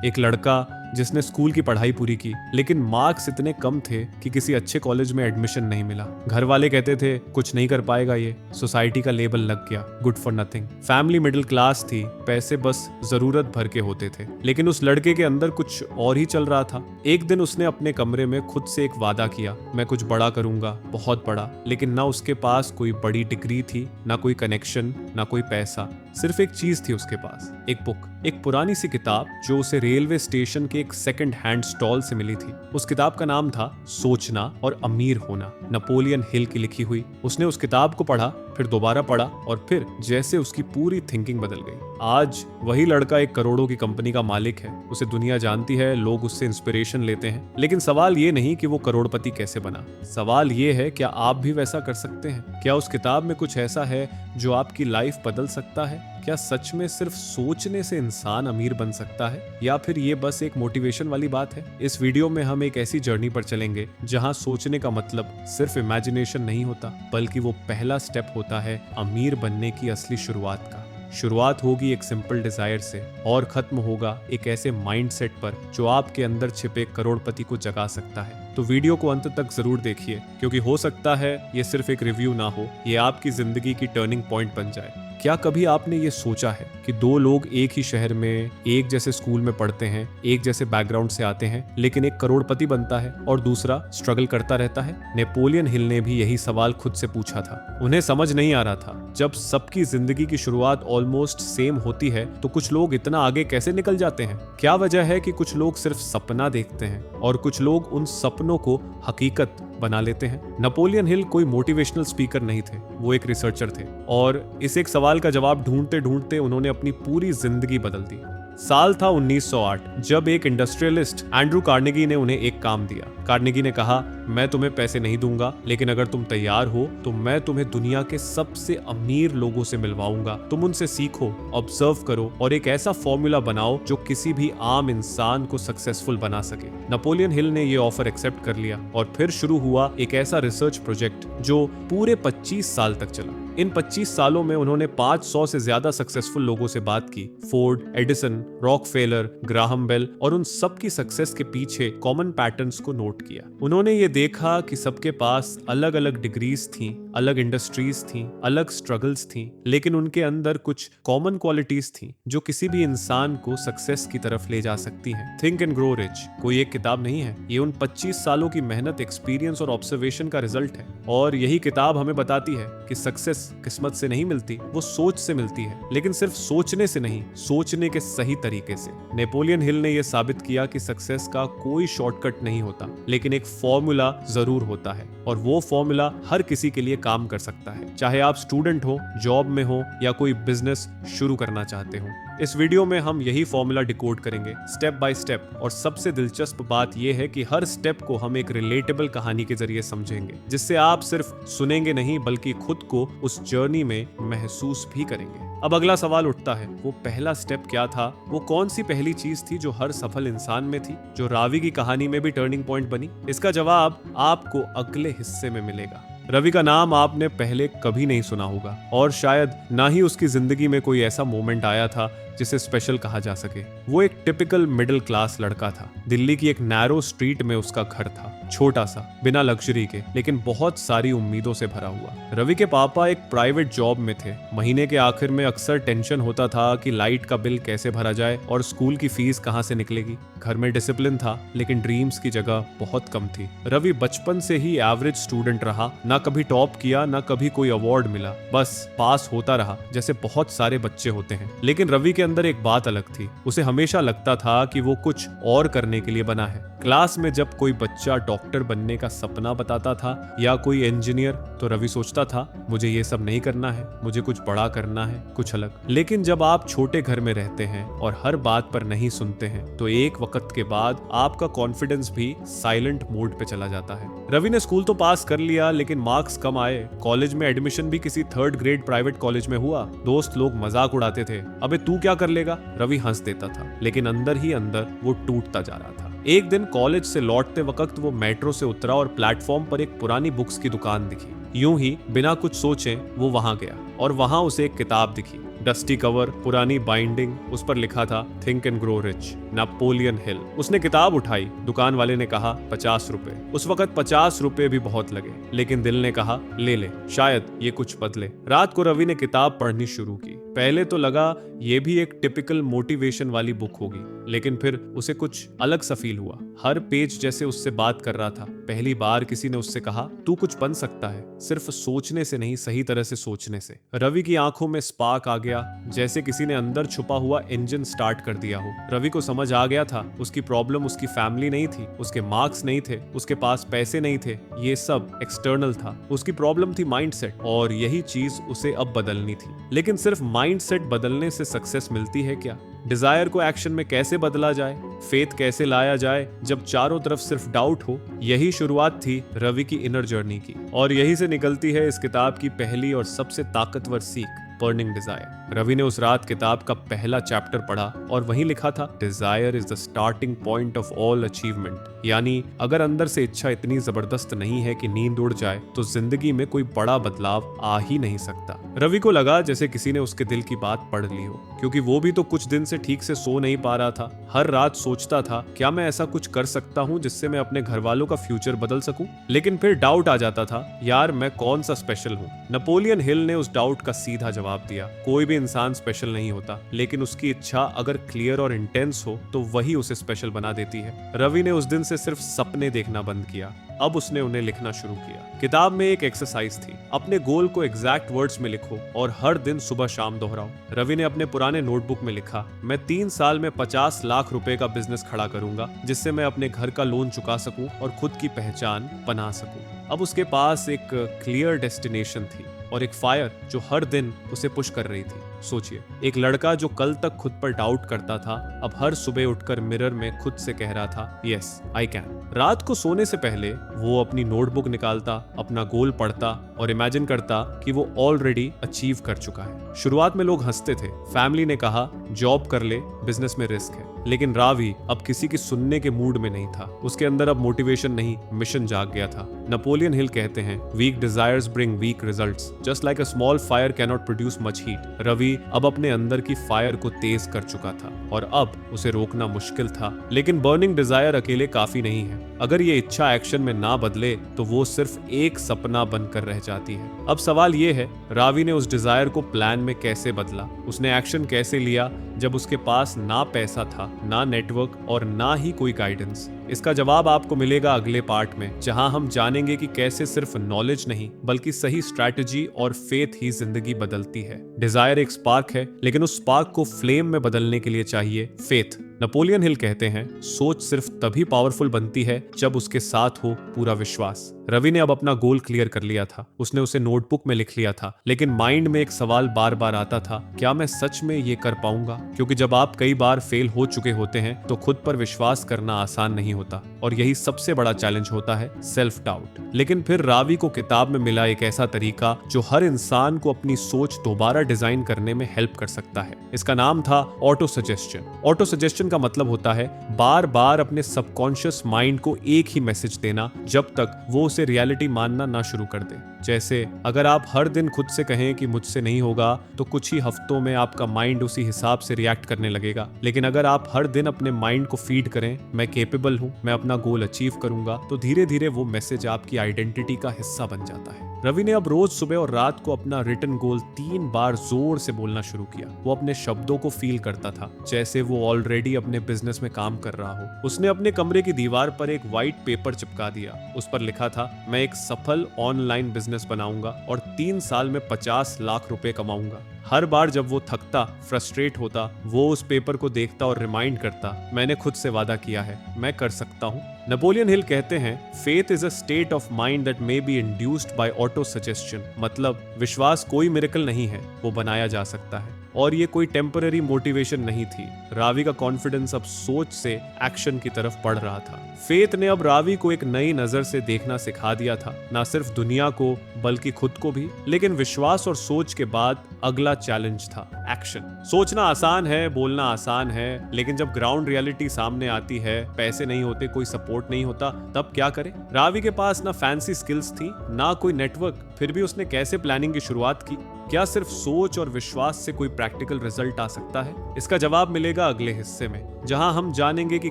एक लड़का जिसने स्कूल की पढ़ाई पूरी की, लेकिन मार्क्स इतने कम थे कि किसी अच्छे कॉलेज में एडमिशन नहीं मिला। घर वाले कहते थे कुछ नहीं कर पाएगा ये, सोसाइटी का लेबल लग गया, good for nothing. Family middle class थी, पैसे बस जरूरत भर के होते थे, लेकिन उस लड़के के अंदर कुछ और ही चल रहा था। एक दिन उसने अपने कमरे में खुद से एक वादा किया, मैं कुछ बड़ा करूंगा, बहुत बड़ा। लेकिन ना उसके पास कोई बड़ी डिग्री थी, ना कोई कनेक्शन, ना कोई पैसा, सिर्फ एक चीज थी उसके पास, एक बुक, एक पुरानी सी किताब जो उसे रेलवे स्टेशन के एक सेकंड हैंड स्टॉल से मिली थी। उस किताब का नाम था सोचना और अमीर होना, नेपोलियन हिल की लिखी हुई। उसने उस किताब को पढ़ा, फिर दोबारा पढ़ा, और फिर जैसे उसकी पूरी थिंकिंग बदल गई। आज वही लड़का एक करोड़ों की कंपनी का मालिक है, उसे दुनिया जानती है, लोग उससे इंस्पिरेशन लेते हैं। लेकिन सवाल ये नहीं कि वो करोड़पति कैसे बना, सवाल ये है क्या आप भी वैसा कर सकते हैं? क्या उस किताब में कुछ ऐसा है जो आपकी लाइफ बदल सकता है? क्या सच में सिर्फ सोचने से इंसान अमीर बन सकता है, या फिर ये बस एक मोटिवेशन वाली बात है? इस वीडियो में हम एक ऐसी जर्नी पर चलेंगे जहां सोचने का मतलब सिर्फ इमेजिनेशन नहीं होता, बल्कि वो पहला स्टेप होता है अमीर बनने की असली शुरुआत का। शुरुआत होगी एक सिंपल डिजायर से और खत्म होगा एक ऐसे माइंडसेट पर जो आपके अंदर छिपे करोड़पति को जगा सकता है। तो वीडियो को अंत तक जरूर देखिए, क्योंकि हो सकता है ये सिर्फ एक रिव्यू ना हो, ये आपकी जिंदगी की टर्निंग पॉइंट बन जाए। क्या कभी आपने ये सोचा है कि दो लोग एक ही शहर में, एक जैसे स्कूल में पढ़ते हैं, एक जैसे बैकग्राउंड से आते हैं, लेकिन एक करोड़पति बनता है और दूसरा स्ट्रगल करता रहता है? नेपोलियन हिल ने भी यही सवाल खुद से पूछा था। उन्हें समझ नहीं आ रहा था, जब सबकी जिंदगी की शुरुआत ऑलमोस्ट सेम होती है तो कुछ लोग इतना आगे कैसे निकल जाते हैं? क्या वजह है कि कुछ लोग सिर्फ सपना देखते हैं और कुछ लोग उन सपनों को हकीकत बना लेते हैं? नेपोलियन हिल कोई मोटिवेशनल स्पीकर नहीं थे, वो एक रिसर्चर थे, और इस एक सवाल का जवाब ढूंढते ढूंढते उन्होंने अपनी पूरी जिंदगी बदल दी। साल था 1908, जब एक इंडस्ट्रियलिस्ट एंड्रू कार्नेगी ने उन्हें एक काम दिया। कार्नेगी ने कहा, मैं तुम्हें पैसे नहीं दूंगा, लेकिन अगर तुम तैयार हो तो मैं तुम्हें दुनिया के सबसे अमीर लोगों से मिलवाऊंगा। तुम उनसे सीखो, ऑब्जर्व करो और एक ऐसा फॉर्मूला बनाओ जो किसी भी आम इंसान को सक्सेसफुल बना सके। नेपोलियन हिल ने यह ऑफर एक्सेप्ट कर लिया और फिर शुरू हुआ एक ऐसा रिसर्च प्रोजेक्ट जो पूरे 25 साल तक चला। इन 25 सालों में उन्होंने 500 से ज्यादा सक्सेसफुल लोगों से बात की, Ford, Edison, Rockefeller, Graham Bell, और उन सब की सक्सेस के पीछे कॉमन पैटर्न्स को नोट किया। उन्होंने ये देखा कि सबके पास अलग अलग डिग्रीज थीं, अलग इंडस्ट्रीज थीं, अलग स्ट्रगल्स थीं, लेकिन उनके अंदर कुछ कॉमन क्वालिटीज थीं जो किसी भी इंसान को सक्सेस की तरफ ले जा सकती हैं। थिंक एंड ग्रो रिच कोई एक किताब नहीं है, ये उन 25 सालों की मेहनत, एक्सपीरियंस और ऑब्जर्वेशन का रिजल्ट है। और यही किताब हमें बताती है कि सक्सेस किस्मत से नहीं मिलती, वो सोच से मिलती है, लेकिन सिर्फ सोचने से नहीं, सोचने के सही तरीके से। नेपोलियन हिल ने यह साबित किया कि सक्सेस का कोई शॉर्टकट नहीं होता, लेकिन एक फॉर्मूला जरूर होता है, और वो फॉर्मूला हर किसी के लिए काम कर सकता है, चाहे आप स्टूडेंट हो, जॉब में हो, या कोई बिजनेस शुरू करना चाहते हो। इस वीडियो में हम यही फॉर्मूला डिकोड करेंगे स्टेप बाय स्टेप, और सबसे दिलचस्प बात यह है कि हर स्टेप को हम एक रिलेटेबल कहानी के जरिए समझेंगे, जिससे आप सिर्फ सुनेंगे नहीं बल्कि खुद को उस जर्नी में महसूस भी करेंगे। अब अगला सवाल उठता है, वो पहला स्टेप क्या था? वो कौन सी पहली चीज थी जो हर सफल इंसान में थी, जो रावी की कहानी में भी टर्निंग पॉइंट बनी? इसका जवाब आपको अगले हिस्से में मिलेगा। रवि का नाम आपने पहले कभी नहीं सुना होगा, और शायद ना ही उसकी जिंदगी में कोई ऐसा मोमेंट आया था जिसे स्पेशल कहा जा सके। वो एक टिपिकल मिडिल क्लास लड़का था। दिल्ली की एक नैरो स्ट्रीट में उसका घर था, छोटा सा, बिना लग्जरी के, लेकिन बहुत सारी उम्मीदों से भरा हुआ। रवि के पापा एक प्राइवेट जॉब में थे। महीने के आखिर में अक्सर टेंशन होता था कि लाइट का बिल कैसे भरा जाए और स्कूल की फीस कहां से निकलेगी। घर में डिसिप्लिन था, लेकिन ड्रीम्स की जगह बहुत कम थी। रवि बचपन से ही एवरेज स्टूडेंट रहा, ना कभी टॉप किया, ना कभी कोई अवार्ड मिला, बस पास होता रहा जैसे बहुत सारे बच्चे होते हैं। लेकिन रवि के अंदर एक बात अलग थी, उसे हमेशा लगता था कि वो कुछ और करने के लिए बना है। क्लास में जब कोई बच्चा डॉक्टर बनने का सपना बताता था या कोई इंजीनियर, तो रवि सोचता था मुझे ये सब नहीं करना है, मुझे कुछ बड़ा करना है, कुछ अलग। लेकिन जब आप छोटे घर में रहते हैं और हर बात पर नहीं सुनते हैं, तो एक वक्त के बाद आपका कॉन्फिडेंस भी साइलेंट मोड पे चला जाता है। रवि ने स्कूल तो पास कर लिया, लेकिन मार्क्स कम आए। कॉलेज में एडमिशन भी किसी 3rd ग्रेड प्राइवेट कॉलेज में हुआ। दोस्त लोग मजाक उड़ाते थे, अबे तू क्या कर लेगा? रवि हंस देता था, लेकिन अंदर ही अंदर वो टूटता जा रहा था। एक दिन कॉलेज से लौटते वक्त वो मेट्रो से उतरा और प्लेटफॉर्म पर एक पुरानी बुक्स की दुकान दिखी। यूं ही बिना कुछ सोचे वो वहां गया और वहां उसे एक किताब दिखी, डस्टी कवर, पुरानी बाइंडिंग, उस पर लिखा था think and grow rich, Napoleon Hill. उसने किताब उठाई, दुकान वाले ने कहा 50 रुपए। उस वक्त 50 रुपए भी बहुत लगे, लेकिन दिल ने कहा ले ले, शायद ये कुछ बदले। रात को रवि ने किताब पढ़नी शुरू की। पहले तो लगा ये भी एक टिपिकल मोटिवेशन वाली बुक होगी, लेकिन फिर उसे कुछ अलग सा फील हुआ। हर पेज जैसे उससे बात कर रहा था। पहली बार किसी ने उससे कहा तू कुछ बन सकता है, सिर्फ सोचने से नहीं, सही तरह से सोचने से। रवि की आंखों में स्पार्क आ गया, जैसे किसी ने अंदर छुपा हुआ इंजन स्टार्ट कर दिया हो। रवि को समझ आ गया था उसकी प्रॉब्लम उसकी फैमिली नहीं थी, उसके मार्क्स नहीं थे, उसके पास पैसे नहीं थे, ये सब एक्सटर्नल था। उसकी प्रॉब्लम थी माइंडसेट, और यही चीज उसे अब बदलनी थी। लेकिन सिर्फ माइंडसेट बदलने से सक्सेस मिलती है क्या? डिजायर को एक्शन में कैसे बदला जाए, फेथ कैसे लाया जाए जब चारों तरफ सिर्फ डाउट हो? यही शुरुआत थी रवि की इनर जर्नी की, और यही से निकलती है इस किताब की पहली और सबसे ताकतवर सीख, बर्निंग डिजायर। रवि ने उस रात किताब का पहला चैप्टर पढ़ा और वहीं लिखा था desire is the starting point of all achievement. यानी अगर अंदर से इच्छा इतनी जबरदस्त नहीं है कि नींद उड़ जाए, तो जिंदगी में कोई बड़ा बदलाव आ ही नहीं सकता। रवि को लगा जैसे किसी ने उसके दिल की बात पढ़ ली हो, क्योंकि वो भी तो कुछ दिन से ठीक से सो नहीं पा रहा था। हर रात सोचता था क्या मैं ऐसा कुछ कर सकता हूँ जिससे मैं अपने घर वालों का फ्यूचर बदल सकूं। लेकिन फिर डाउट आ जाता था, यार मैं कौन सा स्पेशल हूँ? नेपोलियन हिल ने उस डाउट का सीधा जवाब दिया, कोई भी इंसान स्पेशल नहीं होता, लेकिन उसकी इच्छा अगर क्लियर और इंटेंस हो तो वही उसे स्पेशल बना देती है। रवि ने उस दिन से सिर्फ सपने देखना बंद किया, अब उसने उन्हें लिखना शुरू किया। किताब में एक एक्सरसाइज थी, अपने गोल को एग्जैक्ट वर्ड्स में लिखो और हर दिन सुबह शाम दोहराओ। रवि ने अपने पुराने नोटबुक में लिखा, मैं 3 साल में 50 लाख रुपए का बिजनेस खड़ा करूंगा, जिससे मैं अपने घर का लोन चुका सकूं और खुद की पहचान बना सकूं। अब उसके पास एक क्लियर डेस्टिनेशन थी और एक फायर जो हर दिन उसे पुश कर रही थी। सोचिए, एक लड़का जो कल तक खुद पर डाउट करता था, अब हर सुबह उठकर मिरर में खुद से कह रहा था यस आई कैन। रात को सोने से पहले वो अपनी नोटबुक निकालता, अपना गोल पढ़ता और इमेजिन करता कि वो ऑलरेडी अचीव कर चुका है। शुरुआत में लोग हंसते थे, फैमिली ने कहा जॉब कर ले, बिजनेस में रिस्क है, लेकिन रावी अब किसी की सुनने के मूड में नहीं था। उसके अंदर अब मोटिवेशन नहीं, मिशन जाग गया था। नेपोलियन हिल कहते हैं weak desires bring weak results, just like a small fire can not produce much heat. Ravi अब अपने अंदर की फायर को तेज कर चुका था और अब उसे रोकना मुश्किल था। लेकिन बर्निंग डिजायर अकेले काफी नहीं है। अगर ये इच्छा एक्शन में ना बदले तो वो सिर्फ एक सपना बनकर रह जाती है। अब सवाल ये है, रावी ने उस डिजायर को प्लान में कैसे बदला? उसने एक्शन कैसे लिया जब उसके पास ना पैसा था, ना नेटवर्क और ना ही कोई गाइडेंस? इसका जवाब आपको मिलेगा अगले पार्ट में, जहां हम जानेंगे कि कैसे सिर्फ नॉलेज नहीं बल्कि सही स्ट्रैटेजी और फेथ ही जिंदगी बदलती है। डिजायर एक स्पार्क है, लेकिन उस स्पार्क को फ्लेम में बदलने के लिए चाहिए फेथ। नेपोलियन हिल कहते हैं सोच सिर्फ तभी पावरफुल बनती है जब उसके साथ हो पूरा विश्वास। रवि ने अब अपना गोल क्लियर कर लिया था, उसने उसे नोटबुक में लिख लिया था, लेकिन माइंड में एक सवाल बार बार आता था, क्या मैं सच में ये कर पाऊंगा? क्योंकि जब आप कई बार फेल हो चुके होते हैं तो खुद पर विश्वास करना आसान नहीं होता, और यही सबसे बड़ा चैलेंज होता है, सेल्फ डाउट। लेकिन फिर रावी को किताब में मिला एक ऐसा तरीका जो हर इंसान को अपनी सोच दोबारा डिजाइन करने में हेल्प कर सकता है। इसका नाम था ऑटो सजेस्शन। ऑटो सजेस्शन का मतलब होता है बार बार अपने सबकॉन्शियस माइंड को एक ही मैसेज देना जब तक वो उसे रियलिटी मानना ना शुरू कर दे। जैसे अगर आप हर दिन खुद से कहें कि मुझसे नहीं होगा, तो कुछ ही हफ्तों में आपका माइंड उसी हिसाब से रिएक्ट करने लगेगा। लेकिन अगर आप हर दिन अपने माइंड को फीड करें, मैं केपेबल हूं, मैं अपना गोल अचीव करूंगा, तो धीरे धीरे वो मैसेज आपकी आइडेंटिटी का हिस्सा बन जाता है। रवि ने अब रोज सुबह और रात को अपना रिटन गोल 3 बार जोर से बोलना शुरू किया। वो अपने शब्दों को फील करता था जैसे वो ऑलरेडी अपने बिजनेस में काम कर रहा हो। उसने अपने कमरे की दीवार पर एक व्हाइट पेपर चिपका दिया। उस पर लिखा था, मैं एक सफल ऑनलाइन बिजनेस बनाऊंगा और 3 साल में 50 लाख रुपए कमाऊंगा। हर बार जब वो थकता, फ्रस्ट्रेट होता, वो उस पेपर को देखता और रिमाइंड करता, मैंने खुद से वादा किया है, मैं कर सकता हूँ। नेपोलियन हिल कहते हैं faith is a state of mind that may be induced by auto suggestion. मतलब विश्वास कोई मिरेकल नहीं है, वो बनाया जा सकता है। और ये कोई टेम्पररी मोटिवेशन नहीं थी। रावी का कॉन्फिडेंस अब सोच से एक्शन की तरफ बढ़ रहा था। फेथ ने अब रावी को एक नई नजर से देखना सिखा दिया था, ना सिर्फ दुनिया को बल्कि खुद को भी। लेकिन विश्वास और सोच के बाद अगला चैलेंज था एक्शन। सोचना आसान है, बोलना आसान है, लेकिन जब ग्राउंड रियलिटी सामने आती है, पैसे नहीं होते, कोई सपोर्ट नहीं होता, तब क्या करे? रावी के पास ना फैंसी स्किल्स थी, ना कोई नेटवर्क, फिर भी उसने कैसे प्लानिंग की शुरुआत की? क्या सिर्फ सोच और विश्वास से कोई प्रैक्टिकल रिजल्ट आ सकता है? इसका जवाब मिलेगा अगले हिस्से में, जहां हम जानेंगे कि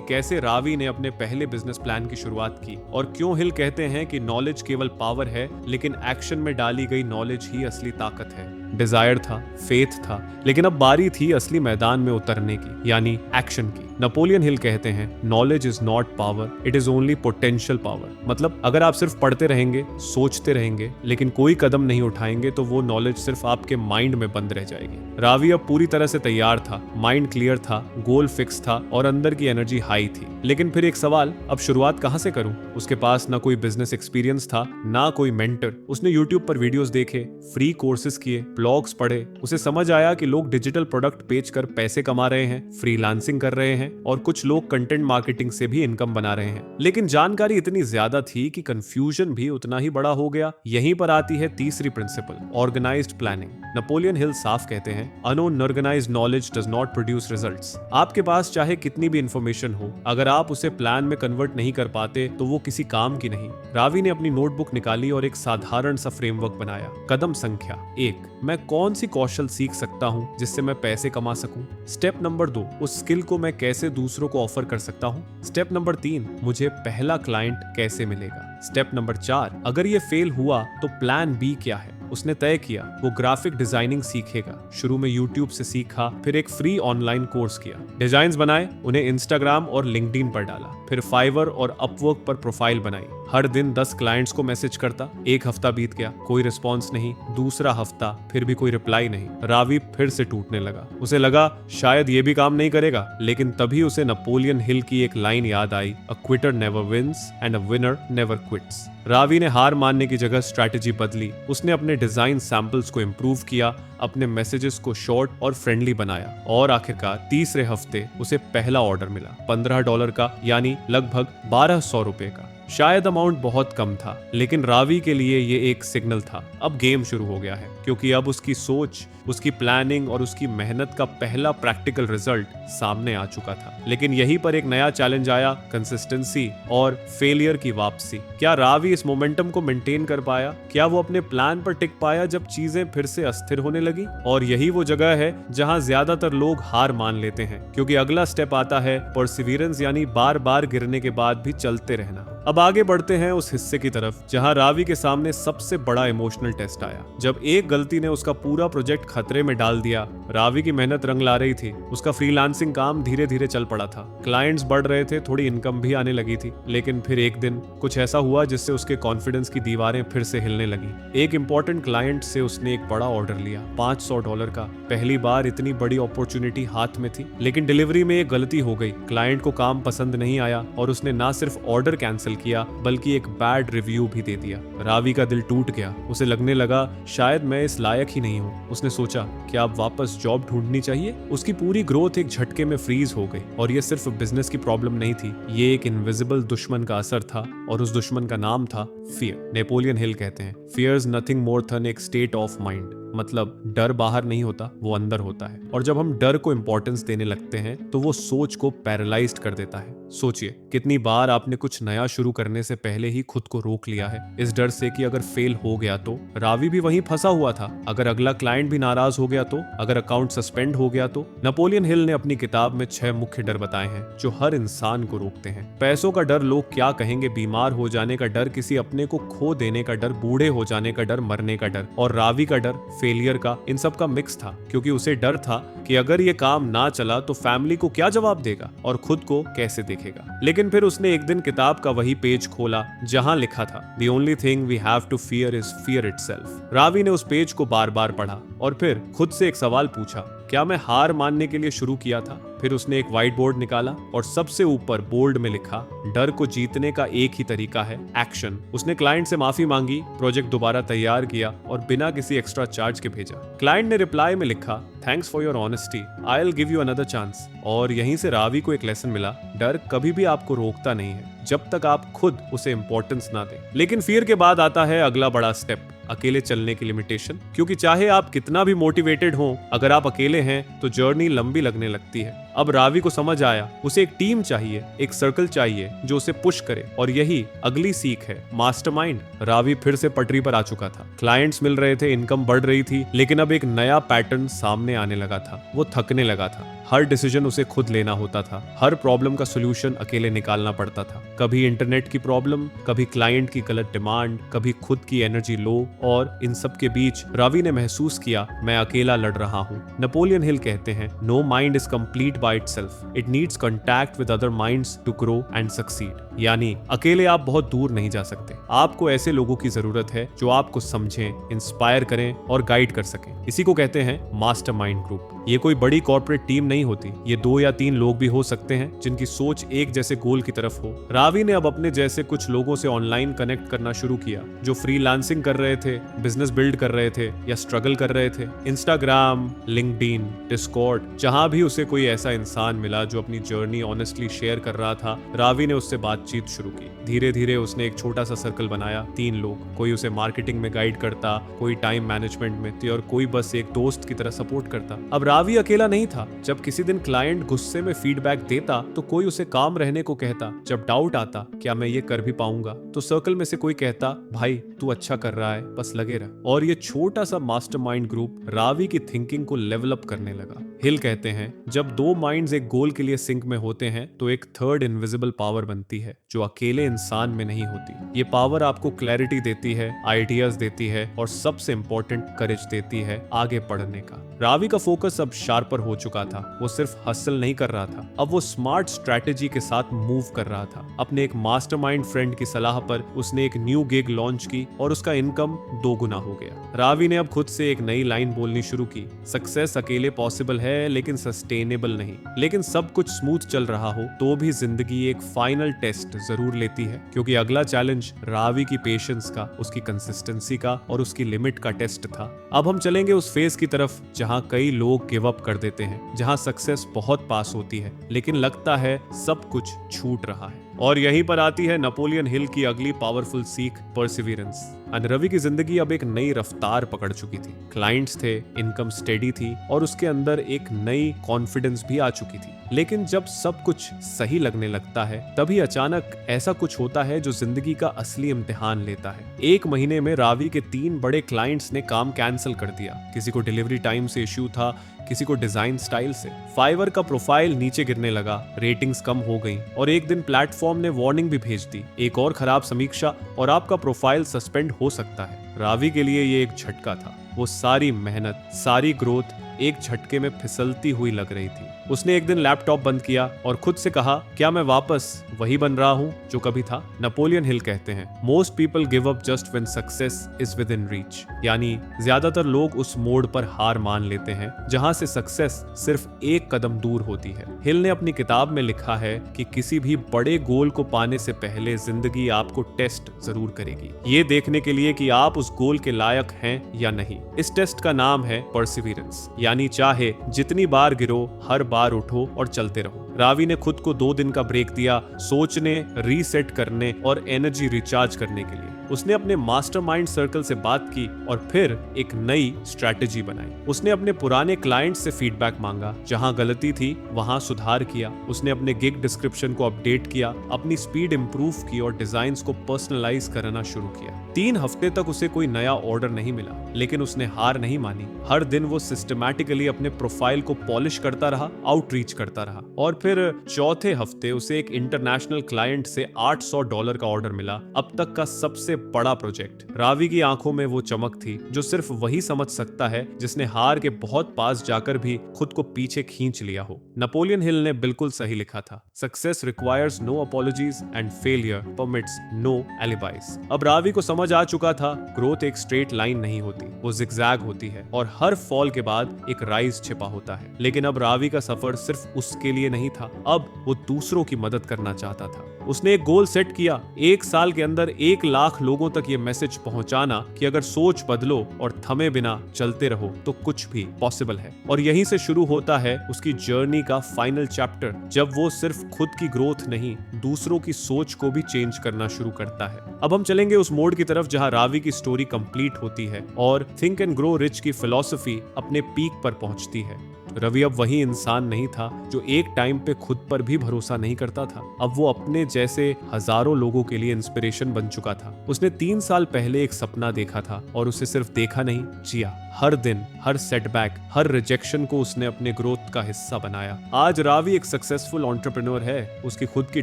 कैसे रावी ने अपने पहले बिजनेस प्लान की शुरुआत की और क्यों हिल कहते हैं कि नॉलेज केवल पावर है, लेकिन एक्शन में डाली गई नॉलेज ही असली ताकत है। डिजायर था, फेथ था, लेकिन अब बारी थी असली मैदान में उतरने की, यानी एक्शन की। नेपोलियन हिल कहते हैं, knowledge is not power, it is only potential power. मतलब अगर आप सिर्फ पढ़ते रहेंगे, सोचते रहेंगे, लेकिन कोई कदम नहीं उठाएंगे, तो वो नॉलेज सिर्फ आपके माइंड में बंद रह जाएगी। रावी अब पूरी तरह से तैयार था, माइंड क्लियर था, गोल फिक्स था और अंदर की एनर्जी हाई थी। लेकिन फिर एक सवाल, अब शुरुआत कहां से करूं? उसके पास ना कोई बिजनेस एक्सपीरियंस था, ना कोई मेंटर। उसने यूट्यूब पर वीडियोस देखे, फ्री कोर्सेज किए, ब्लॉग्स पढ़े। उसे समझ आया कि लोग डिजिटल प्रोडक्ट बेच कर पैसे कमा रहे हैं, फ्रीलांसिंग कर रहे हैं और कुछ लोग कंटेंट मार्केटिंग से भी इनकम बना रहे हैं। लेकिन जानकारी इतनी ज्यादा थी कि कंफ्यूजन भी उतना ही बड़ा हो गया। यहीं पर आती है तीसरी principle, organised planning. Napoleon Hill साफ कहते हैं, unorganised knowledge does not produce results. आपके पास चाहे कितनी भी इंफॉर्मेशन हो, अगर आप उसे प्लान में कन्वर्ट नहीं कर पाते तो वो किसी काम की नहीं। रावी ने अपनी नोटबुक निकाली और एक साधारण सा फ्रेमवर्क बनाया। कदम संख्या 1, मैं कौन सी कौशल सीख सकता हूं जिससे मैं पैसे कमा सकूं। स्टेप नंबर 2, उस स्किल को मैं कैसे दूसरों को ऑफर कर सकता हूं। स्टेप नंबर 3, मुझे पहला क्लाइंट कैसे मिलेगा। स्टेप नंबर 4, अगर ये फेल हुआ तो प्लान बी क्या है। उसने तय किया वो ग्राफिक डिजाइनिंग सीखेगा। शुरू में यूट्यूब से सीखा, फिर एक फ्री ऑनलाइन कोर्स किया। डिजाइन्स बनाए, उन्हें इंस्टाग्राम और लिंक्डइन पर डाला, फिर फाइवर और अपवर्क पर प्रोफाइल बनाई। हर दिन 10 क्लाइंट्स को मैसेज करता। एक हफ्ता बीत गया, कोई रिस्पॉन्स नहीं। दूसरा हफ्ता, फिर भी कोई रिप्लाई नहीं। रावी फिर से टूटने लगा। उसे लगा शायद ये भी काम नहीं करेगा, लेकिन तभी उसे नेपोलियन हिल की एक लाइन याद आई, a quitter never wins and a winner never quits. Ravi ने हार मानने की जगह स्ट्रैटेजी बदली। उसने अपने डिजाइन सैंपल्स को इम्प्रूव किया, अपने मैसेजेस को शॉर्ट और फ्रेंडली बनाया और आखिरकार तीसरे हफ्ते उसे पहला ऑर्डर मिला, $15 का, यानी लगभग 1200 रुपए का। शायद अमाउंट बहुत कम था, लेकिन रावी के लिए ये एक सिग्नल था, अब गेम शुरू हो गया है, क्योंकि अब उसकी सोच, उसकी प्लानिंग और उसकी मेहनत का पहला प्रैक्टिकल रिजल्ट सामने आ चुका था। लेकिन यहीं पर एक नया चैलेंज आया, कंसिस्टेंसी और फेलियर की वापसी। क्या रावी इस मोमेंटम को मेंटेन कर पाया? क्या वो अपने प्लान पर टिक पाया जब चीजें फिर से अस्थिर होने लगी? और यही वो जगह है जहां ज्यादातर लोग हार मान लेते हैं, क्योंकि अगला स्टेप आता है परसिवियरेंस, यानी बार बार गिरने के बाद भी चलते रहना। अब आगे बढ़ते हैं उस हिस्से की तरफ जहां रावी के सामने सबसे बड़ा इमोशनल टेस्ट आया, जब एक गलती ने उसका पूरा प्रोजेक्ट खतरे में डाल दिया। रावी की मेहनत रंग ला रही थी, उसका फ्रीलांसिंग काम धीरे धीरे चल पड़ा था, क्लाइंट्स बढ़ रहे थे, थोड़ी इनकम भी आने लगी थी। लेकिन फिर एक दिन कुछ ऐसा हुआ जिससे उसके कॉन्फिडेंस की दीवारें फिर से हिलने लगी। एक इंपॉर्टेंट क्लाइंट से उसने एक बड़ा ऑर्डर लिया, $500 का। पहली बार इतनी बड़ी अपॉर्चुनिटी हाथ में थी, लेकिन डिलीवरी में एक गलती हो गई। क्लाइंट को काम पसंद नहीं आया और उसने ना सिर्फ ऑर्डर कैंसिल किया, बल्कि एक बैड रिव्यू भी दे दिया। रावी का दिल टूट गया। उसे लगने लगा शायद मैं इस लायक ही नहीं हूँ। उसने सोचा क्या अब वापस जॉब ढूंढनी चाहिए। उसकी पूरी ग्रोथ एक झटके में फ्रीज हो गई। और ये सिर्फ बिजनेस की प्रॉब्लम नहीं थी, ये एक इनविजिबल दुश्मन का असर था, और उस दुश्मन का नाम था फियर। नेपोलियन हिल कहते हैं, fear is nothing more than एक स्टेट ऑफ माइंड। मतलब डर बाहर नहीं होता, वो अंदर होता है। और जब हम डर को इंपॉर्टेंस देने लगते हैं तो वो सोच को पैरालाइज्ड कर देता है। सोचिए कितनी बार आपने कुछ नया शुरू करने से पहले ही खुद को रोक लिया है, इस डर से कि अगर फेल हो गया तो। रावी भी वहीं फंसा हुआ था। अगर अगला क्लाइंट भी नाराज हो गया तो, अगर अकाउंट सस्पेंड हो गया तो। नेपोलियन हिल ने अपनी किताब में 6 मुख्य डर बताए हैं जो हर इंसान को रोकते हैं। पैसों का डर, लोग क्या कहेंगे, बीमार हो जाने का डर, किसी अपने को खो देने का डर, बूढ़े हो जाने का डर, मरने का डर, और रावी का डर फेलियर का। इन सब का मिक्स था, क्योंकि उसे डर था कि अगर ये काम ना चला तो फैमिली को क्या जवाब देगा और खुद को कैसे देखेगा। लेकिन फिर उसने एक दिन किताब का वही पेज खोला जहां लिखा था, The only thing we have to fear is fear itself। Ravi ने उस पेज को बार बार पढ़ा और फिर खुद से एक सवाल पूछा, क्या मैं हार मानने के लिए शुरू किया था? फिर उसने एक व्हाइट बोर्ड निकाला और सबसे ऊपर बोल्ड में लिखा, डर को जीतने का एक ही तरीका है, एक्शन। उसने क्लाइंट से माफी मांगी, प्रोजेक्ट दोबारा तैयार किया और बिना किसी एक्स्ट्रा चार्ज के भेजा। क्लाइंट ने रिप्लाई में लिखा, thanks for your honesty, I will give you another chance. और यहीं से रावी को एक लेसन मिला, डर कभी भी आपको रोकता नहीं है जब तक आप खुद उसे इंपॉर्टेंस ना दें। लेकिन फियर के बाद आता है अगला बड़ा स्टेप, अकेले चलने की लिमिटेशन। क्योंकि चाहे आप कितना भी मोटिवेटेड हो, अगर आप अकेले हैं तो जर्नी लंबी लगने लगती है। अब रावी को समझ आया उसे एक टीम चाहिए, एक सर्कल चाहिए जो उसे पुश करे, और यही अगली सीख है, मास्टरमाइंड। रावी फिर से पटरी पर आ चुका था। क्लाइंट्स मिल रहे थे, इनकम बढ़ रही थी, लेकिन अब एक नया पैटर्न सामने आने लगा था। वो थकने लगा था। हर डिसीजन उसे खुद लेना होता था। हर प्रॉब्लम का सोल्यूशन अकेले निकालना पड़ता था। कभी इंटरनेट की प्रॉब्लम, कभी क्लाइंट की गलत डिमांड, कभी खुद की एनर्जी लो, और इन सब के बीच रावी ने महसूस किया, मैं अकेला लड़ रहा हूँ। नेपोलियन हिल कहते हैं, no mind is complete by itself, it needs contact with other minds to grow and succeed. यानी अकेले आप बहुत दूर नहीं जा सकते। आपको ऐसे लोगों की जरूरत है जो आपको समझें, इंस्पायर करें और गाइड कर सकें। इसी को कहते हैं मास्टरमाइंड ग्रुप। ये कोई बड़ी कॉर्पोरेट टीम नहीं होती, ये 2 या 3 लोग भी हो सकते हैं जिनकी सोच एक जैसे गोल की तरफ हो। रावी ने अब अपने जैसे कुछ लोगों से ऑनलाइन कनेक्ट करना शुरू किया, जो फ्रीलांसिंग कर रहे थे, बिजनेस बिल्ड कर रहे थे या स्ट्रगल कर रहे थे। इंस्टाग्राम, लिंक्डइन, डिस्कॉर्ड, जहां भी उसे कोई ऐसा इंसान मिला जो अपनी जर्नी ऑनेस्टली शेयर कर रहा था, रावी ने उससे बातचीत शुरू की। धीरे धीरे उसने एक छोटा सा सर्कल बनाया, 3 लोग। कोई उसे मार्केटिंग में गाइड करता, कोई टाइम मैनेजमेंट में थे, और कोई बस एक दोस्त की तरह सपोर्ट करता। अब रावी अकेला नहीं था। जब किसी दिन क्लाइंट गुस्से में फीडबैक देता तो कोई उसे काम रहने को कहता। जब डाउट आता, क्या मैं ये कर भी पाऊंगा, तो सर्कल में से कोई कहता, भाई तू अच्छा कर रहा है, बस लगे रह। और ये छोटा सा मास्टरमाइंड ग्रुप रावी की थिंकिंग को लेवल अप करने लगा। हिल कहते हैं, जब 2 माइंड्स एक गोल के लिए सिंक में होते हैं तो एक थर्ड इनविजिबल पावर बनती है जो अकेले इंसान में नहीं होती। ये पावर आपको क्लैरिटी देती है, आइडियाज देती है, और सबसे इंपॉर्टेंट करेज देती है आगे बढ़ने का। रावी का फोकस अब शार्पर हो चुका था। वो सिर्फ हसल नहीं कर रहा था, अब वो स्मार्ट स्ट्रैटेजी के साथ मूव कर रहा था। अपने एक मास्टरमाइंड फ्रेंड की सलाह पर उसने एक न्यू गिग लॉन्च की और उसका इनकम 2 गुना हो गया। रावी ने अब खुद से एक नई लाइन बोलनी शुरू की, सक्सेस अकेले पॉसिबल है लेकिन सस्टेनेबल नहीं। लेकिन सब कुछ स्मूथ चल रहा हो तो भी जिंदगी एक फाइनल टेस्ट जरूर लेती है, क्योंकि अगला चैलेंज रावी की पेशेंस का, उसकी कंसिस्टेंसी का और उसकी लिमिट का टेस्ट था। अब हम चलेंगे उस फेज की तरफ जहां कई लोग गिव अप कर देते हैं, जहां सक्सेस बहुत पास होती है लेकिन लगता है सब कुछ छूट रहा है। और यहीं पर आती है नेपोलियन हिल की अगली पावरफुल सीख, परसिवियरेंस। रवि की जिंदगी अब एक नई रफ्तार पकड़ चुकी थी। क्लाइंट्स थे, इनकम स्टेडी थी, और उसके अंदर एक नई कॉन्फिडेंस भी आ चुकी थी। लेकिन जब सब कुछ सही लगने लगता है, तभी अचानक ऐसा कुछ होता है जो जिंदगी का असली इम्तिहान लेता है। 1 महीने में रावी के 3 बड़े क्लाइंट्स ने काम कैंसिल कर दिया। किसी को डिलीवरी टाइम से इश्यू था, किसी को डिजाइन स्टाइल से। फाइवर का प्रोफाइल नीचे गिरने लगा, रेटिंग्स कम हो गई, और एक दिन प्लेटफॉर्म ने वार्निंग भी भेज दी, एक और खराब समीक्षा और आपका प्रोफाइल सस्पेंड हो सकता है। रावी के लिए ये एक झटका था। वो सारी मेहनत, सारी ग्रोथ एक झटके में फिसलती हुई लग रही थी। उसने एक दिन लैपटॉप बंद किया और खुद से कहा, क्या मैं वापस वही बन रहा हूं जो कभी था? नेपोलियन हिल कहते हैं, most people give up just when success is with in reach. यानी ज्यादातर लोग उस मोड़ पर हार मान लेते हैं जहां से सक्सेस सिर्फ एक कदम दूर होती है। हिल ने अपनी किताब में लिखा है कि किसी भी बड़े गोल को पाने से पहले जिंदगी आपको टेस्ट जरूर करेगी, ये देखने के लिए कि आप उस गोल के लायक हैं या नहीं। इस टेस्ट का नाम है परसिवियरेंस, यानी चाहे जितनी बार गिरो, हर बार उठो और चलते रहो। रावी ने खुद को 2 दिन का ब्रेक दिया, सोचने, रीसेट करने और एनर्जी रिचार्ज करने के लिए। उसने अपने मास्टरमाइंड सर्कल से बात की और फिर एक नई स्ट्रैटेजी बनाई। उसने अपने पुराने क्लाइंट्स से फीडबैक मांगा, जहां गलती थी वहां सुधार किया। उसने अपने गिग डिस्क्रिप्शन को अपडेट किया, अपनी स्पीड इंप्रूव की और डिजाइन्स को पर्सनलाइज करना शुरू किया। 3 हफ्ते तक उसे कोई नया ऑर्डर नहीं मिला, लेकिन उसने हार नहीं मानी। हर दिन वो सिस्टमैटिकली अपने प्रोफाइल को पॉलिश करता रहा, आउटरीच करता रहा, और फिर चौथे हफ्ते उसे एक इंटरनेशनल क्लाइंट से $800 का ऑर्डर मिला, अब तक का सबसे बड़ा प्रोजेक्ट। रावी की आंखों में वो चमक थी जो सिर्फ वही समझ सकता है जिसने हार के बहुत पास जाकर भी खुद को पीछे खींच लिया हो। नेपोलियन हिल ने बिल्कुल सही लिखा था, success requires no apologies and failure permits no alibis. अब रावी को समझ आ चुका था, ग्रोथ एक स्ट्रेट लाइन नहीं होती, वो जिगजैग होती है, और हर फॉल के बाद एक राइज छिपा होता है। लेकिन अब रावी का सफर सिर्फ उसके लिए नहीं था, अब वो दूसरों की मदद करना चाहता था। उसने एक गोल सेट किया, 1 साल के अंदर 1 लाख लोगों तक ये मैसेज पहुंचाना कि अगर सोच बदलो और थमे बिना चलते रहो तो कुछ भी पॉसिबल है। और यहीं से शुरू होता है उसकी जर्नी का फाइनल चैप्टर, जब वो सिर्फ खुद की ग्रोथ नहीं, दूसरों की सोच को भी चेंज करना शुरू करता है। अब हम चलेंगे उस मोड़ की तरफ जहां रावी की स्टोरी कंप्लीट होती है और थिंक एंड ग्रो रिच की फिलॉसफी अपने पीक पर पहुंचती है। रवि अब वही इंसान नहीं था जो एक टाइम पे खुद पर भी भरोसा नहीं करता था। अब वो अपने जैसे हजारों लोगों के लिए इंस्पिरेशन बन चुका था। उसने 3 साल पहले एक सपना देखा था और उसे सिर्फ देखा नहीं, जिया। हर दिन, हर सेटबैक, हर रिजेक्शन को उसने अपने ग्रोथ का हिस्सा बनाया। आज रावी एक सक्सेसफुल एंटरप्रेन्योर है। उसकी खुद की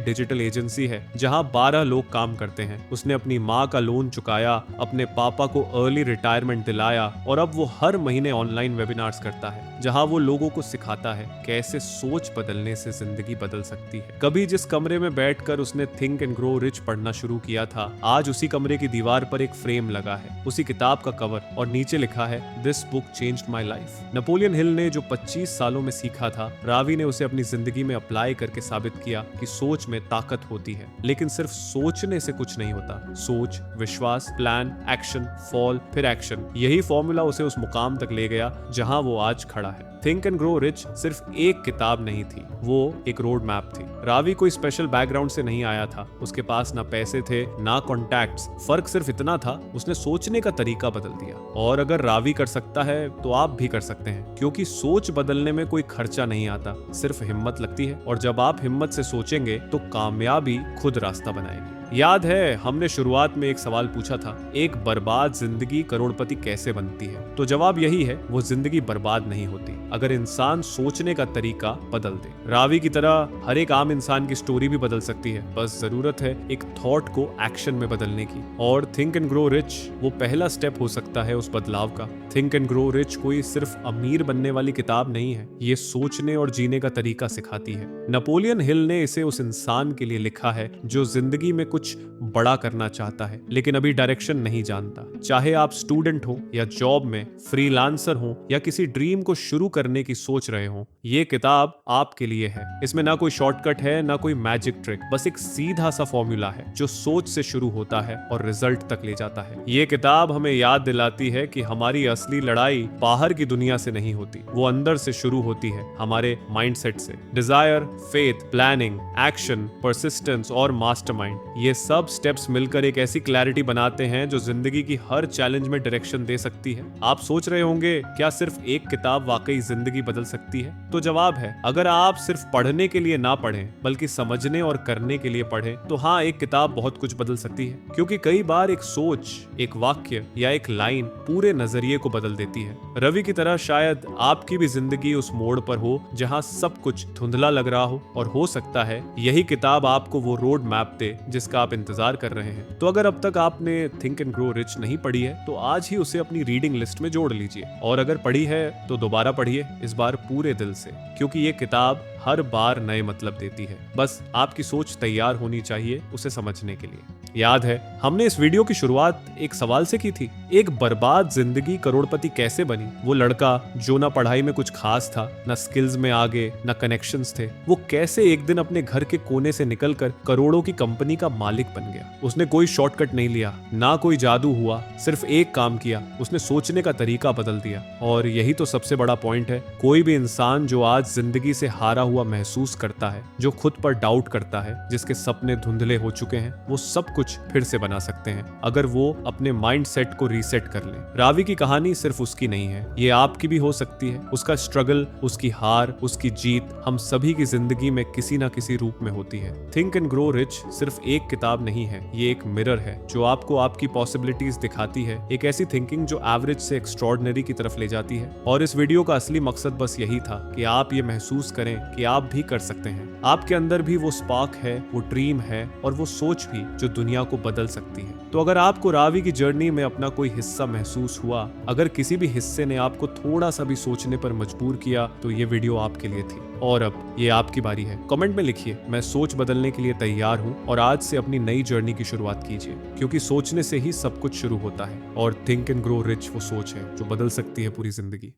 डिजिटल एजेंसी है जहां 12 लोग काम करते हैं। उसने अपनी माँ का लोन चुकाया, अपने पापा को अर्ली रिटायरमेंट दिलाया और अब वो हर महीने ऑनलाइन वेबिनार्स करता है जहां वो लोगों को सिखाता है कैसे सोच बदलने से जिंदगी बदल सकती है। कभी जिस कमरे में बैठकर उसने थिंक एंड ग्रो रिच पढ़ना शुरू किया था, आज उसी कमरे की दीवार पर एक फ्रेम लगा है, उसी किताब का कवर, और नीचे लिखा है this book changed my life. Napoleon Hill ने जो 25 सालों में सीखा था, रावी ने उसे अपनी जिंदगी में अप्लाई करके साबित किया कि सोच में ताकत होती है। लेकिन सिर्फ सोचने से कुछ नहीं होता। सोच, विश्वास, प्लान, एक्शन, फॉल, फिर एक्शन, यही फॉर्मूला उसे उस मुकाम तक ले गया जहां वो आज खड़ा है। थिंक एंड ग्रो रिच सिर्फ एक किताब नहीं थी, वो एक रोड मैप थी। रावी कोई स्पेशल बैकग्राउंड से नहीं आया था। उसके पास ना पैसे थे, ना कॉन्टैक्ट्स। फर्क सिर्फ इतना था, उसने सोचने का तरीका बदल दिया। और अगर रावी कर सकता है तो आप भी कर सकते हैं, क्योंकि सोच बदलने में कोई खर्चा नहीं आता, सिर्फ हिम्मत लगती है। और जब आप हिम्मत से सोचेंगे तो कामयाबी खुद रास्ता बनाएगी। याद है हमने शुरुआत में एक सवाल पूछा था, एक बर्बाद जिंदगी करोड़पति कैसे बनती है? तो जवाब यही है, वो जिंदगी बर्बाद नहीं होती अगर इंसान सोचने का तरीका बदल दे। रावी की तरह हर एक आम इंसान की स्टोरी भी बदल सकती है, बस जरूरत है एक थॉट को एक्शन में बदलने की। और थिंक एंड ग्रो रिच वो पहला स्टेप हो सकता है उस बदलाव का। थिंक एंड ग्रो रिच कोई सिर्फ अमीर बनने वाली किताब नहीं है, ये सोचने और जीने का तरीका सिखाती है। नेपोलियन हिल ने इसे उस इंसान के लिए लिखा है जो जिंदगी में कुछ बड़ा करना चाहता है लेकिन अभी डायरेक्शन नहीं जानता। चाहे आप स्टूडेंट हो या जॉब में, फ्रीलांसर हो या किसी ड्रीम को शुरू करने की सोच रहे हो, ये किताब आपके लिए है। इसमें ना कोई शॉर्टकट है, ना कोई मैजिक ट्रिक, बस एक सीधा सा फॉर्मूला है जो सोच से शुरू होता है और रिजल्ट तक ले जाता है। ये किताब हमें याद दिलाती है कि हमारी असली लड़ाई बाहर की दुनिया से नहीं होती, वो अंदर से शुरू होती है, हमारे माइंडसेट से। Desire, faith, planning, action, persistence और मास्टरमाइंड, ये सब स्टेप्स मिलकर एक ऐसी क्लैरिटी बनाते हैं जो जिंदगी की हर चैलेंज में डायरेक्शन दे सकती है। आप सोच रहे होंगे क्या सिर्फ एक किताब वाकई जिंदगी बदल सकती है? तो जवाब है, अगर आप सिर्फ पढ़ने के लिए ना पढ़ें बल्कि समझने और करने के लिए पढ़ें तो हाँ, एक किताब बहुत कुछ बदल सकती है। क्योंकि कई बार एक सोच, एक वाक्य या एक लाइन पूरे नजरिए को बदल देती है। रवि की तरह शायद आपकी भी जिंदगी उस मोड़ पर हो जहां सब कुछ धुंधला लग रहा हो, और हो सकता है यही किताब आपको वो रोड मैप दे जिसका आप इंतजार कर रहे हैं। तो अगर अब तक आपने थिंक एंड ग्रो रिच नहीं पढ़ी है तो आज ही उसे अपनी रीडिंग लिस्ट में जोड़ लीजिए, और अगर पढ़ी है तो दोबारा पढ़िए, इस बार पूरे दिल से, क्योंकि ये किताब हर बार नए मतलब देती है। बस आपकी सोच तैयार होनी चाहिए उसे समझने के लिए। याद है हमने इस वीडियो की शुरुआत एक सवाल से की थी, एक बर्बाद जिंदगी करोड़पति कैसे बनी? वो लड़का जो ना पढ़ाई में कुछ खास था, ना स्किल्स में आगे, ना कनेक्शंस थे, वो कैसे एक दिन अपने घर के कोने से निकलकर करोड़ों की कंपनी का मालिक बन गया? उसने कोई शॉर्टकट नहीं लिया, ना कोई जादू हुआ, सिर्फ एक काम किया, उसने सोचने का तरीका बदल दिया। और यही तो सबसे बड़ा पॉइंट है, कोई भी इंसान जो आज जिंदगी से हारा हुआ महसूस करता है, जो खुद पर डाउट करता है, जिसके सपने धुंधले हो चुके हैं, वो सब कुछ फिर से बना सकते हैं अगर वो अपने माइंड सेट को रीसेट कर ले। रावी की कहानी सिर्फ उसकी नहीं है, ये आपकी भी हो सकती है। उसका स्ट्रगल, उसकी हार, उसकी जीत, हम सभी की जिंदगी में किसी ना किसी रूप में होती है। थिंक एंड ग्रो रिच सिर्फ एक किताब नहीं है, ये एक मिरर है जो आपको आपकी पॉसिबिलिटीज दिखाती है, एक ऐसी थिंकिंग जो एवरेज से एक्स्ट्रॉर्डिनरी की तरफ ले जाती है। और इस वीडियो का असली मकसद बस यही था कि आप ये महसूस करें कि आप भी कर सकते हैं। आपके अंदर भी वो स्पार्क है, वो ड्रीम है और वो सोच भी जो दुनिया को बदल सकती है। तो अगर आपको रावी की जर्नी में अपना कोई हिस्सा महसूस हुआ, अगर किसी भी हिस्से ने आपको थोड़ा सा भी सोचने पर मजबूर किया, तो ये वीडियो आपके लिए थी। और अब ये आपकी बारी है। कमेंट में लिखिए, मैं सोच बदलने के लिए तैयार हूँ, और आज से अपनी नई जर्नी की शुरुआत कीजिए, क्योंकि सोचने से ही सब कुछ शुरू होता है। और थिंक एंड ग्रो रिच वो सोच है जो बदल सकती है पूरी जिंदगी।